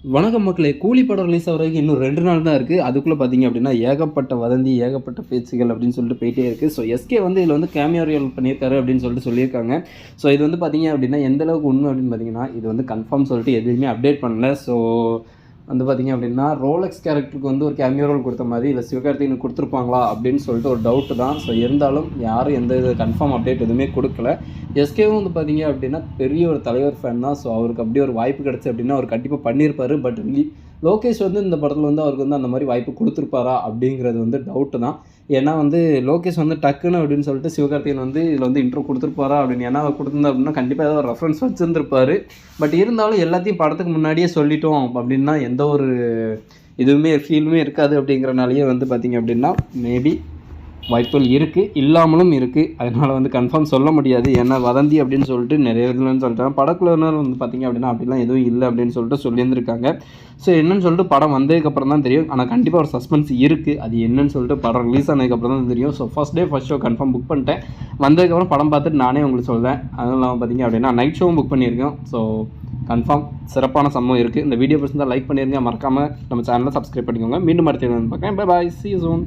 வணக்கம் மக்களே! கூலி படம் ரிலீஸ் ஆகுறதுக்கு இன்னும் 2 நாள் தான் இருக்கு. அதுக்குள்ள பார்த்தீங்க அப்டின்னா, ஏகப்பட்ட வதந்தி, ஏகப்பட்ட பேச்சுகள் அப்டின்னு சொல்லிட்டு போயிட்டே இருக்கு. ஸோ எஸ்கே வந்து இதில வந்து கேமியோ ரோல் பண்ணியிருக்காரு அப்டின்னு சொல்லிட்டு சொல்லியிருக்காங்க. ஸோ இது வந்து பார்த்தீங்க அப்டின்னா, எந்த அளவுக்கு உண்மை அப்டின்னு பார்த்தீங்கன்னா, இது வந்து கன்ஃபார்ம் சொல்லிட்டு எதுவுமே அப்டேட் பண்ணல. ஸோ வந்து பார்த்தீங்க அப்டின்னா, ரோலக்ஸ் கேரக்டருக்கு வந்து ஒரு கேமியோ ரோல் குடுத்த மாரி, இல்ல சிவகார்த்திகேயனுக்கு குடுத்துருப்பாங்களா அப்டின்னு சொல்லிட்டு ஒரு டவுட் தான். ஸோ இருந்தாலும் யாரும் எந்த இது கன்ஃபார்ம் அப்டேட் எதுவுமே குடுக்கல. எஸ்கேவும் வந்து பார்த்தீங்க அப்டின்னா, பெரிய ஒரு தலைவர் ஃபேன் தான். ஸோ அவருக்கு அப்டியே ஒரு வாய்ப்பு கிடைச்சு அப்டின்னா, அவர் கண்டிப்பா பண்ணியிருப்பாரு. பட் லோகேஷ் வந்து இந்த படத்தில் வந்து அவருக்கு வந்து அந்த மாதிரி வாய்ப்பு கொடுத்துருப்பாரா அப்படிங்கிறது வந்து டவுட்டு தான். ஏன்னா வந்து லோகேஷ் வந்து டக்குன்னு அப்படின்னு சொல்லிட்டு சிவகார்த்திகேயன் வந்து இதில் வந்து இன்ட்ரோ கொடுத்துருப்பாரா அப்படின்னு. ஏன்னா அவர் கொடுத்துருந்தா அப்படின்னா கண்டிப்பாக ஏதாவது ஒரு ரெஃபரன்ஸ் வச்சுருந்துருப்பாரு. பட் இருந்தாலும் எல்லாத்தையும் படத்துக்கு முன்னாடியே சொல்லிட்டோம் அப்படின்னா எந்த ஒரு இதுவுமே ஃபீலுமே இருக்காது. அப்படிங்கிறனாலேயே வந்து பார்த்திங்க அப்படின்னா மேபி வாய்ப்புகள் இருக்குது, இல்லாமலும் இருக்குது. அதனால் வந்து கன்ஃபார்ம் சொல்ல முடியாது. ஏன்னா வதந்தி அப்படின்னு சொல்லிட்டு நிறைய இதுலன்னு சொல்லிட்டாங்க. படக்குழுவினர் வந்து பார்த்திங்க அப்படின்னா அப்படிலாம் எதுவும் இல்லை அப்படின்னு சொல்லிட்டு சொல்லியிருந்திருக்காங்க. ஸோ என்னன்னு சொல்லிட்டு படம் வந்ததுக்கப்புறம் தான் தெரியும். ஆனால் கண்டிப்பாக ஒரு சஸ்பென்ஸ் இருக்குது. அது என்னன்னு சொல்லிட்டு படம் ரிலீஸ் ஆனதுக்கப்புறம் தான் தெரியும். So first show confirm book பண்ணிட்டேன். வந்ததுக்கப்புறம் படம் பார்த்துட்டு நானே உங்களுக்கு சொல்வேன். அதுவும் இல்லாமல் பார்த்திங்க அப்படின்னா நைட் ஷோவும் புக் பண்ணியிருக்கோம். ஸோ கன்ஃபார்ம் சிறப்பான சம்பவம் இருக்குது. இந்த வீடியோ பிடிச்சிருந்தால் லைக் பண்ணிடுங்க. மறக்காமல் நம்ம சேனலை சப்ஸ்கிரைப் பண்ணிக்கோங்க. மீண்டும் அடுத்த வீடியோ வந்து பார்க்கேன். Bye bye, see you soon.